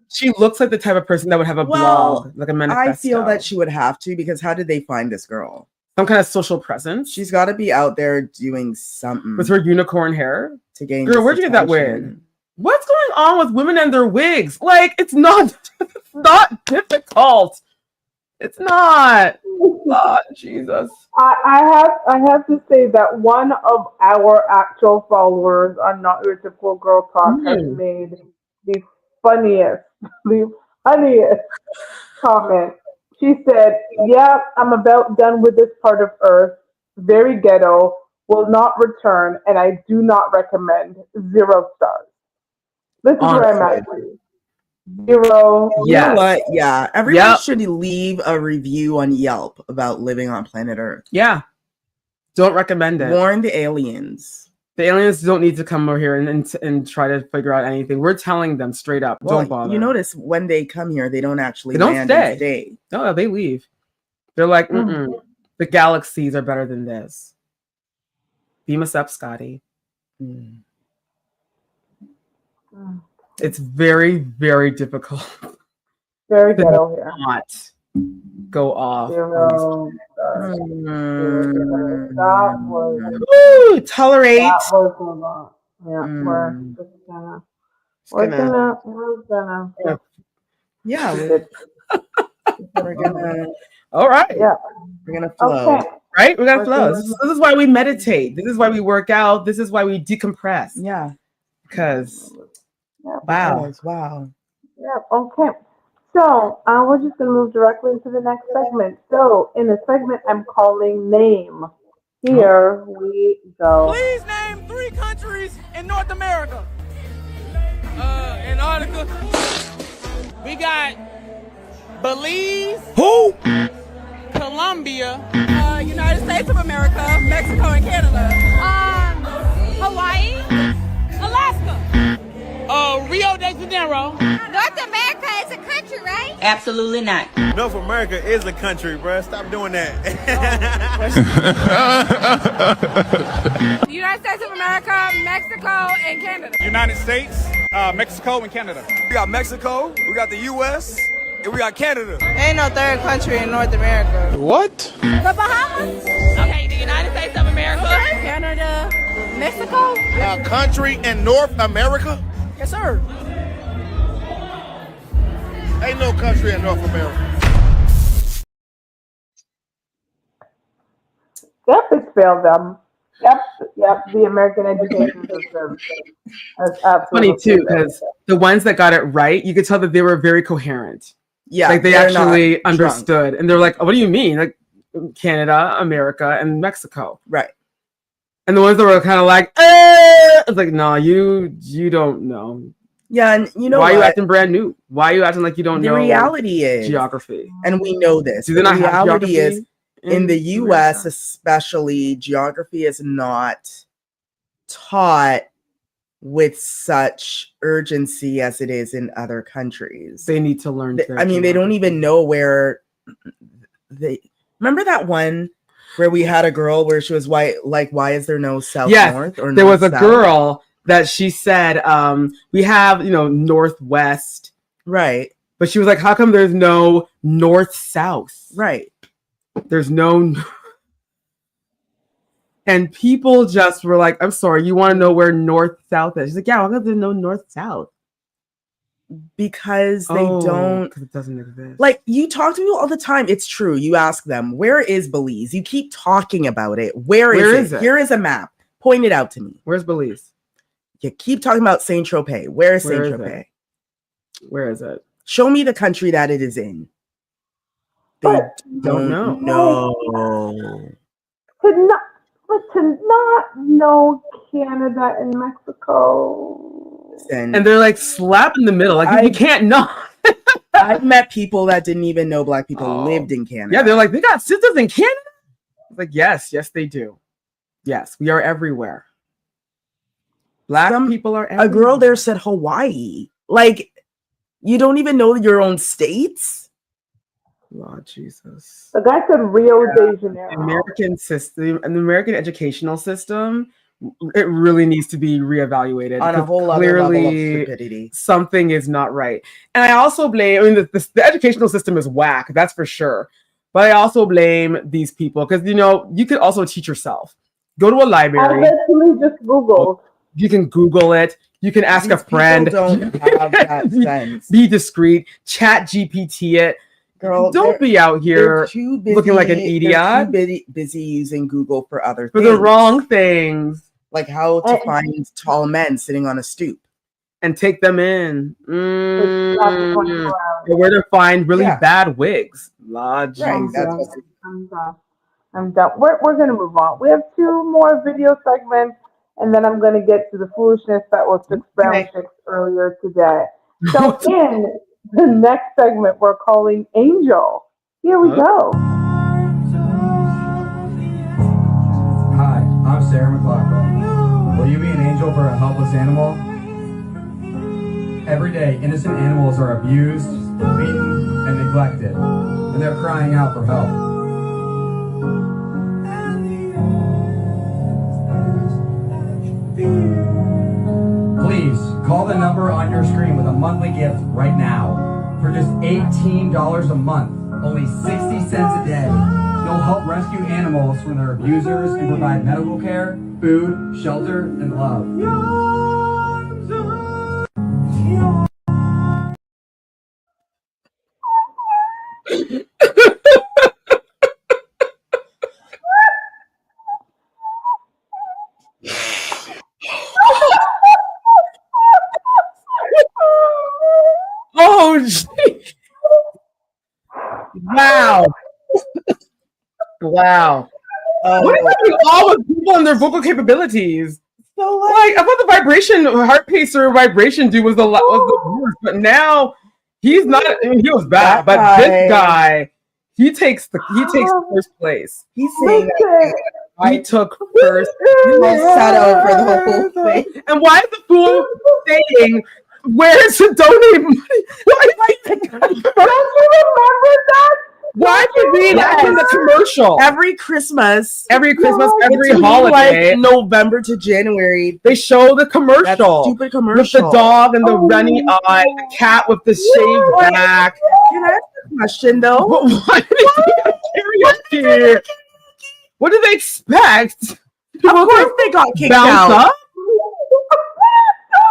She looks like the type of person that would have a blog, like a manifesto. I feel that she would have to, because how did they find this girl? Some kind of social presence. She's got to be out there doing something with her unicorn hair to gain. Girl, where'd you get that wig? What's going on with women and their wigs? Like, it's not difficult. It's not. Oh, Jesus. I have to say that one of our actual followers on Not Your Typical Girl Talk has made the funniest, the funniest comment. She said, "Yeah, I'm about done with this part of Earth. Very ghetto. Will not return, and I do not recommend. 0 stars." This is where I'm at. 0. You know what? Yeah. Everyone should leave a review on Yelp about living on planet Earth. Yeah. Don't recommend it. Warn the aliens. The aliens don't need to come over here and try to figure out anything. We're telling them straight up. Well, don't bother. You notice when they come here, they don't actually They don't land stay. and stay. No, they leave. They're like, the galaxies are better than this. Beam us up, Scotty. It's very, very difficult. Very ghetto here. Not go off. 0 stars. That was. Woo, tolerate. That was a lot. Yeah, we're gonna. Yeah, we're gonna. All right. Yeah, we're gonna flow. Okay. Right? We're gonna flow. This is why we meditate. This is why we work out. This is why we decompress. Yeah. Because Wow. Yeah, okay. So we're just gonna move directly into the next segment. So in the segment I'm calling Name. Here we go. Please name 3 countries in North America. Antarctica. We got Belize. Who? Colombia. United States of America, Mexico, and Canada. Hawaii. Alaska. Rio de Janeiro. North America is a country, right? Absolutely not. North America is a country, bruh. Stop doing that. The United States of America, Mexico, and Canada. United States, Mexico, and Canada. We got Mexico, we got the U.S., and we got Canada. Ain't no third country in North America. What? The Bahamas. Okay, the United States of America. Canada. Mexico. A country in North America? Yes, sir. Ain't no country in North America. Yep, it's failed them. Yep. The American education system has absolutely. Funny too, because the ones that got it right, you could tell that they were very coherent. Yeah, like they they're actually not understood, drunk. and they're like, "What do you mean? Like Canada, America, and Mexico?" Right. And the ones that were kind of like, it's like, no, you don't know. Yeah, and you know why are you what? acting brand new? Why are you acting like you don't know? The reality is geography, and we know this. Do they The not have reality geography is in the U.S. America? especially, geography is not taught with such urgency as it is in other countries. They need to learn. I mean, they don't even know where they. Remember that one where we had a girl where she was white, like, why is there no south north? Or there was a north-south? girl that she said, we have, northwest. Right. But she was like, how come there's no north south? Right. There's no. And people just were like, I'm sorry, you want to know where north south is? She's like, yeah, why come there's no north south? Because they don't. Because it doesn't exist. Like, you talk to people all the time. It's true. You ask them, where is Belize? You keep talking about it. Where is it? Here is a map. Point it out to me. Where's Belize? You keep talking about Saint Tropez. Where is Saint Where is Tropez? Where is it? Show me the country that it is in. They don't know. To not know Canada and Mexico. And they're like slap in the middle. Like, you can't know. I've met people that didn't even know Black people lived in Canada. Yeah, they're like, they got sisters in Canada? It's like, yes, they do. Yes, we are everywhere. Black people are everywhere. A girl there said Hawaii. Like, you don't even know your own states? Lord Jesus. The guy said Rio de Janeiro. The American system and the American educational system, it really needs to be reevaluated. On a whole other level of stupidity. Something is not right. And I also blame, the educational system is whack, that's for sure. But I also blame these people because, you could also teach yourself. Go to a library. I literally just Googled. You can Google it. You can ask a friend. Don't have that sense. Be discreet. Chat GPT it. Girl, don't be out here looking like an idiot. They're too busy using Google for other for things. the wrong things. Like how to find tall men sitting on a stoop. And take them in. Or where to find really bad wigs. Lord Jesus. I'm done. We're going to move on. We have 2 more video segments, and then I'm going to get to the foolishness that was Brown Chicks earlier today. So in the next segment, we're calling Angel. Here we go. Hi, I'm Sarah McLaughlin. Will you be an angel for a helpless animal? Every day, innocent animals are abused, beaten, and neglected, and they're crying out for help. Please, call the number on your screen with a monthly gift right now. For just $18 a month, only 60 cents a day, you'll help rescue animals from their abusers and provide medical care, food, shelter, and love. Oh, geez. Wow. Wow. What is happening all with people and their vocal capabilities? So like, I thought the vibration, heart pacer vibration dude was the worst, but now he's not. I mean, he was bad, but this guy, he takes first place. He's saying he took first. Sat over the whole thing. And why is the fool saying, "Where's the donate money?" Don't you remember that? Why do you read that in the commercial? Every Christmas, every between, holiday, like November to January, they show the commercial. That stupid commercial with the dog and the runny eye, the cat with the shaved back. Can I ask a question though? Why do they do karaoke? What do they expect? Of course, they got kicked out. Up?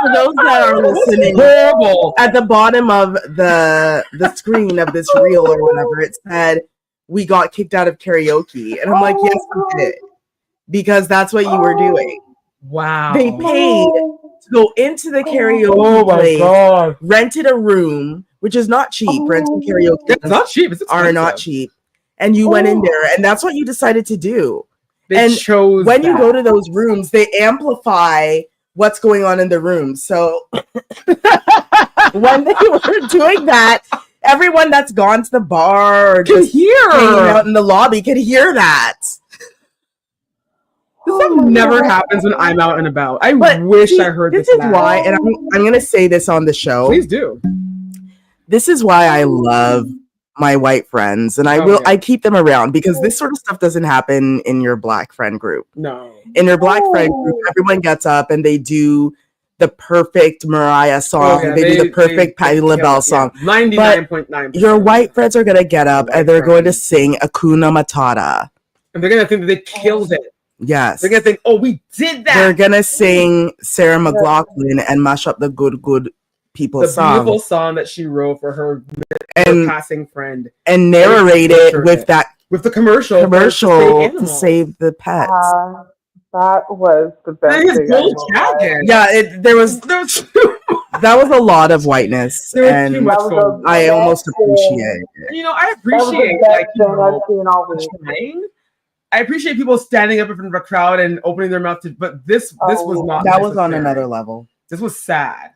For those that are listening, horrible. At the bottom of the screen of this reel or whatever, it said, "We got kicked out of karaoke," and I'm like, "Yes, we did," because that's what you were doing. Wow. They paid to go into the karaoke place, rented a room, which is not cheap. Renting karaoke, it's not cheap. It's are not cheap, and you went in there, and that's what you decided to do. They chose when you go to those rooms, they amplify what's going on in the room. So when they were doing that, everyone that's gone to the bar or just hanging out in the lobby could hear that. This never happens when I'm out and about. I wish I heard this. This is why, and I'm going to say this on the show. Please do. This is why I love my white friends, and I keep them around, because this sort of stuff doesn't happen in your black friend group. No. In your black friend group, everyone gets up and they do the perfect Mariah song. They do the perfect Patti LaBelle song. 99.9%. Your white friends are going to get up and they're going to sing Hakuna Matata. And they're going to think that they killed it. Yes. They're going to think, oh, we did that. They're going to sing Sarah McLaughlin and mash up the good people's song. The beautiful song that she wrote for her passing friend. And narrate it with the commercial to save the pets. That was the best thing. There was that was a lot of whiteness, and I almost appreciate it. You know, I appreciate I appreciate people standing up in front of a crowd and opening their mouth but this was not. That was on another level. This was sad.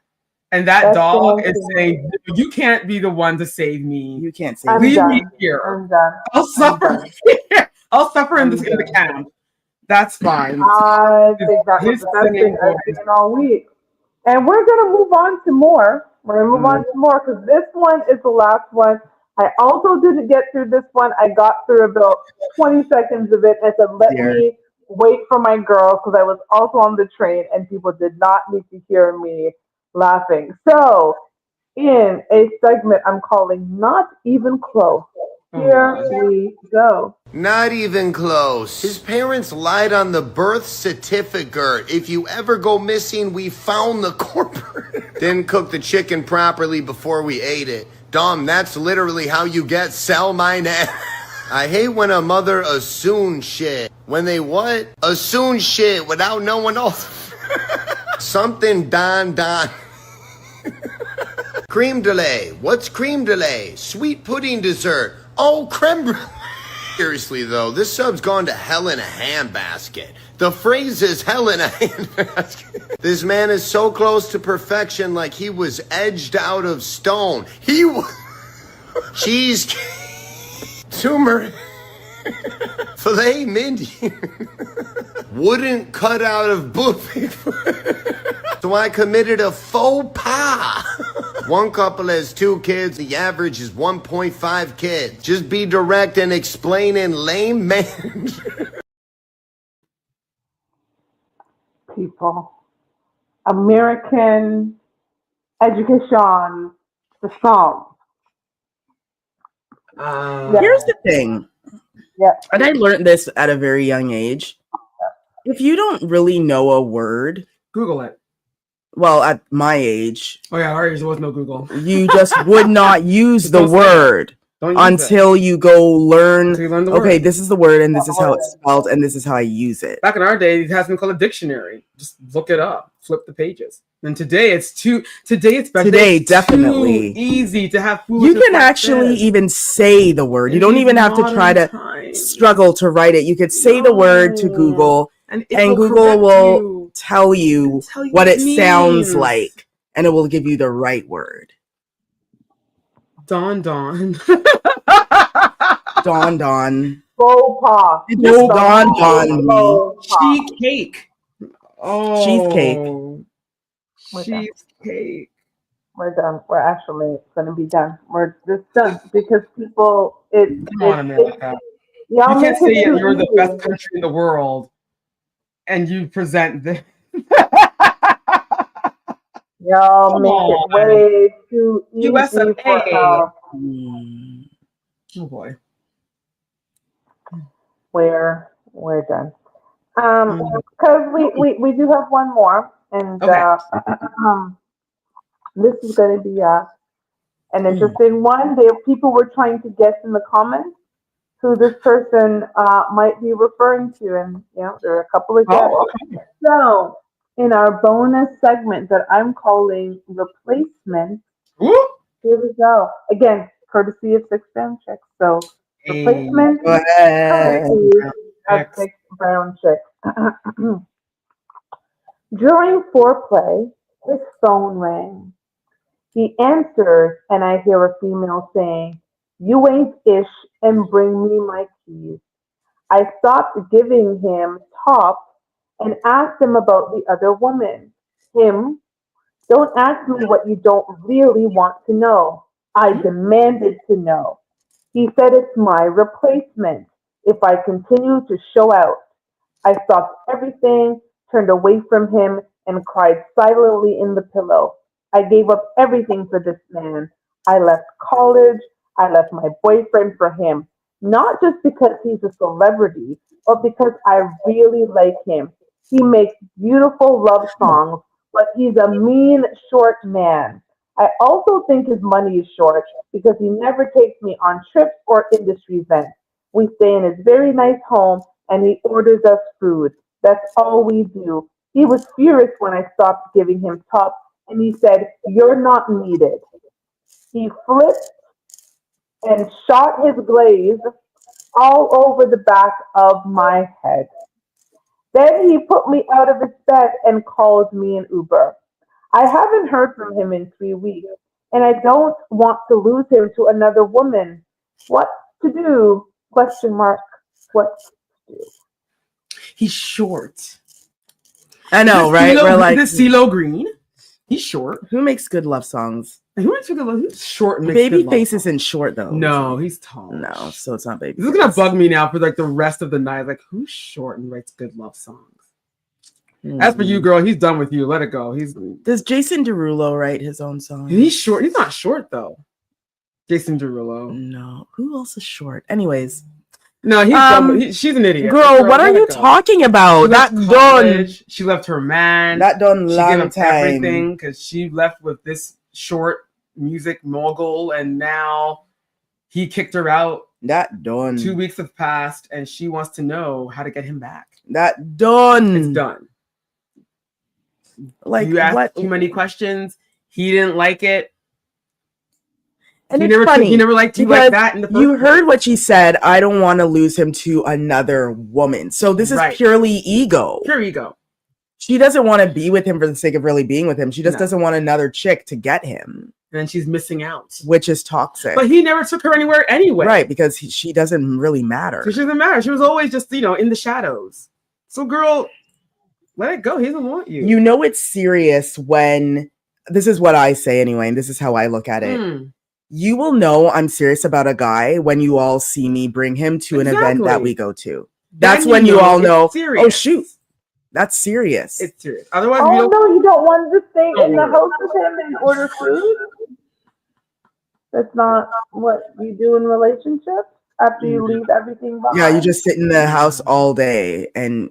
And that dog is saying, "You can't be the one to save me. You can't save me. Leave me here. I'll suffer here. I'll suffer in the camp. That's fine." I think that was the best thing I've seen all week. And we're going to move on to more. We're going to move on to more, because this one is the last one. I also didn't get through this one. I got through about 20 seconds of it. I said, let me wait for my girl, because I was also on the train and people did not need to hear me laughing. So, in a segment I'm calling Not Even Close. Here we go. Not even close. His parents lied on the birth certificate. If you ever go missing, we found the corporate. Didn't cook the chicken properly before we ate it. dumb. That's literally how you get sell my name. I hate when a mother assumes shit. When they what? Assume shit without knowing all. Something Don. Cream delay. What's cream delay? Sweet pudding dessert. Oh, creme brulee. Seriously though, this sub's gone to hell in a handbasket. The phrase is hell in a handbasket. This man is so close to perfection, like he was edged out of stone. He was cheesecake, tumor, filet mignon, wouldn't cut out of book paper. So I committed a faux pas. One couple has 2 kids. The average is 1.5 kids. Just be direct and explain in layman. People. American education, the song. Here's the thing. Yeah. And I learned this at a very young age. If you don't really know a word, Google it. Well, at my age. Oh yeah, our age there was no Google. You just would not use the word until you go learn. The Okay, word. this is the word, and this is how it's spelled, and this is how I use it. Back in our day, it has been called a dictionary. Just look it up, flip the pages. And today it's definitely too easy to have food. You can actually even say the word. You don't even have to try to struggle to write it. You could say the word to Google, and Google will tell you what it sounds like, and it will give you the right word. Don. Don. Faux pas. It just dawned on me. Cheesecake. Oh. Cheesecake. We're done. We're actually going to be done. We're just done because people. Come on, America. You can't say you're the best country in the world, and you present this. Y'all make it way too easy USA. for us. Oh boy. We're done. Because we do have one more, and this is going to be an interesting one. People were trying to guess in the comments who this person might be referring to, and there are a couple of guesses. So in our bonus segment that I'm calling replacement, here we go. Again, courtesy of 6 Brown Chicks. So replacement, courtesy of 6 Brown Chicks. During foreplay, his phone rang. He answered, and I hear a female saying, "You ain't ish, and bring me my keys." I stopped giving him top and asked him about the other woman. Him, "Don't ask me what you don't really want to know." I demanded to know. He said it's my replacement if I continue to show out. I stopped everything, turned away from him, and cried silently in the pillow. I gave up everything for this man. I left college. I left my boyfriend for him. Not just because he's a celebrity, but because I really like him. He makes beautiful love songs, but he's a mean, short man. I also think his money is short because he never takes me on trips or industry events. We stay in his very nice home and he orders us food. That's all we do. He was furious when I stopped giving him top, and he said, "You're not needed." He flipped and shot his glaze all over the back of my head. Then he put me out of his bed and called me an Uber. I haven't heard from him in 3 weeks, and I don't want to lose him to another woman. What to do? Question mark. What to do? He's short. I know, right? We're like this CeeLo Green. He's short. Who makes good love songs? Who makes good love? He's short and makes good love Babyface songs. isn't short though. No, he's tall. No, so it's not Babyface. This is gonna bug me now for like the rest of the night. Like, who's short and writes good love songs? As for you, girl, he's done with you. Let it go. Does Jason Derulo write his own songs? He's short. He's not short though. Jason Derulo. No. Who else is short? Anyways. No, he's dumb. She's an idiot. Girl, what are you talking about? That done. She left her man. That done She long gave up time. everything because she left with this short music mogul, and now he kicked her out. That done. 2 weeks have passed, and she wants to know how to get him back. That done. It's done. Like, you asked what? too many questions. He didn't like it. And he it's never funny he never liked you because like that in the first you heard what she said. I don't want to lose him to another woman. So this is purely ego. Pure ego. She doesn't want to be with him for the sake of really being with him. She just doesn't want another chick to get him. And then she's missing out. Which is toxic. But he never took her anywhere anyway. Right, because she doesn't really matter. So she doesn't matter. She was always just, in the shadows. So girl, let it go. He doesn't want you. You know it's serious when, this is what I say anyway, and this is how I look at it. You will know I'm serious about a guy when you all see me bring him to an event that we go to. That's when you all know, oh shoot, that's serious. It's serious. Otherwise, you don't want to stay in the house with him and order food? That's not what you do in relationships after you leave everything behind. Yeah, you just sit in the house all day and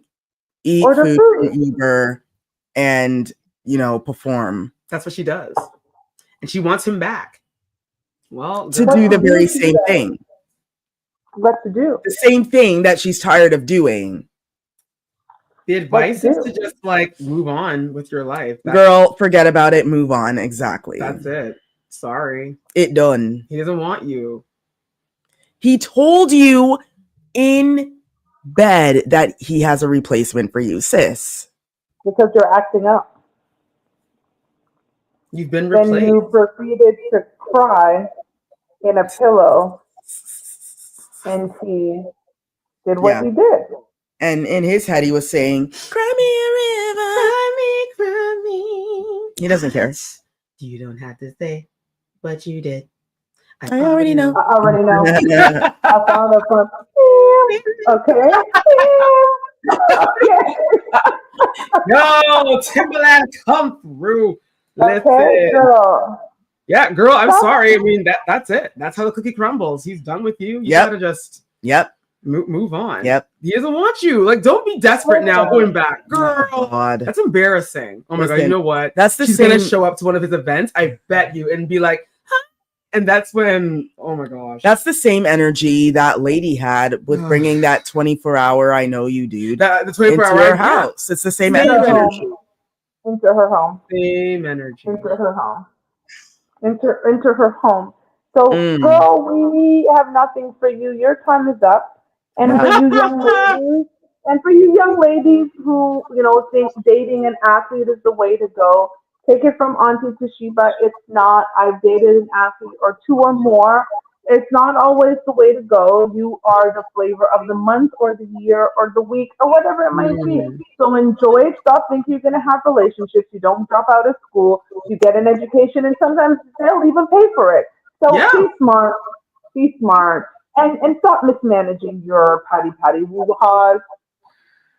eat food from Uber and, perform. That's what she does. And she wants him back. Well, to do the very same thing. What to do? The same thing that she's tired of doing. The advice is to just move on with your life. Girl, forget about it. Move on. Exactly. That's it. Sorry. It done. He doesn't want you. He told you in bed that he has a replacement for you, sis. Because you're acting up. You've been replaced. Then you proceeded to cry in a pillow, and he did what he did. And in his head, he was saying, "Cry me a river, cry me." He doesn't care. You don't have to say, but you did. I already know. I already know. I found a from okay. Yo, Timberland, come through. Listen. Okay, girl. Yeah, girl, I'm sorry. I mean, that's it. That's how the cookie crumbles. He's done with you. You gotta just move on. Yep. He doesn't want you. Don't be desperate now going back. Girl, God. That's embarrassing. Oh my God, you know what? That's She's gonna show up to one of his events, I bet you, and be like, huh? And that's when, oh my gosh. That's the same energy that lady had with bringing that 24-hour I know you dude the 24-hour into her house. It's the same energy. Into her home. Same energy. Into her home. Into her home. So, girl, we have nothing for you. Your time is up. And for you young ladies, who think dating an athlete is the way to go, take it from Auntie Toshiba. It's not. I've dated an athlete or two or more. It's not always the way to go. You are the flavor of the month or the year or the week or whatever it might be. So enjoy it. Stop thinking you're going to have relationships. You don't drop out of school. You get an education, and sometimes they'll even pay for it. So be smart. Be smart. And stop mismanaging your patty woo-haws.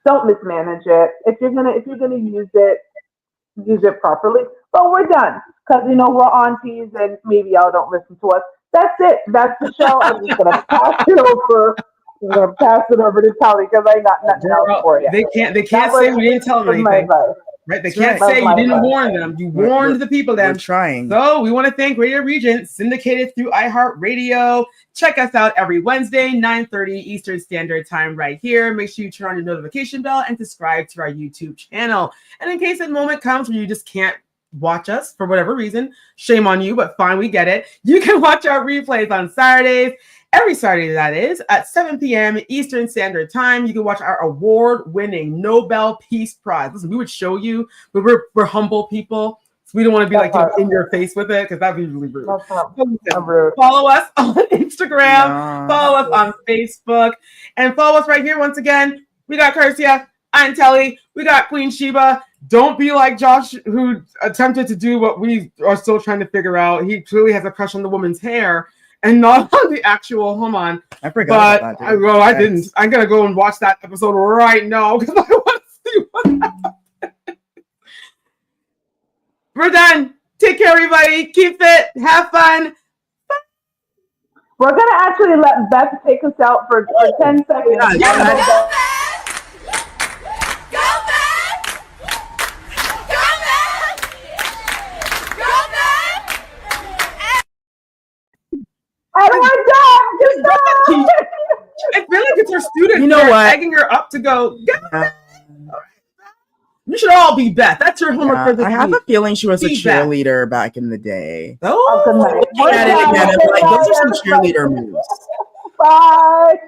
Don't mismanage it. If you're gonna use it properly. But we're done. Because we're aunties and maybe y'all don't listen to us. That's it. That's the show. I'm just gonna pass it over. I'm gonna pass it over to Tali because I got nothing else for you. They can't say we didn't tell them anything. Right? They can't say you didn't warn them. You warned the people then. We're trying. So we want to thank Radio Regent, syndicated through iHeartRadio. Check us out every Wednesday, 9:30 Eastern Standard Time right here. Make sure you turn on your notification bell and subscribe to our YouTube channel. And in case a moment comes where you just can't watch us for whatever reason, shame on you, but fine, we get it. You can watch our replays on Saturdays. Every Saturday, that is, at 7 p.m. Eastern Standard Time. You can watch our award-winning Nobel Peace Prize. Listen, we would show you, but we're humble people, so we don't want to be in your face with it because that'd be really rude. Follow us on Instagram, follow us on Facebook, and follow us right here. Once again, we got Cursia, I'm Telly, we got Queen Sheba. Don't be like Josh, who attempted to do what we are still trying to figure out. He clearly has a crush on the woman's hair and not on the actual, hold on. I forgot about that. I didn't. I'm going to go and watch that episode right now because I want to see what happened. We're done. Take care, everybody. Keep fit. Have fun. We're going to actually let Beth take us out for 10 seconds. Yeah. it's her students. You know They're what? Egging her up to go. You should all be Beth. That's your homework for this I have week. a feeling she was a Be cheerleader back in the day. Oh, good night. Looking at it again, I'm like, those are some cheerleader moves. Bye.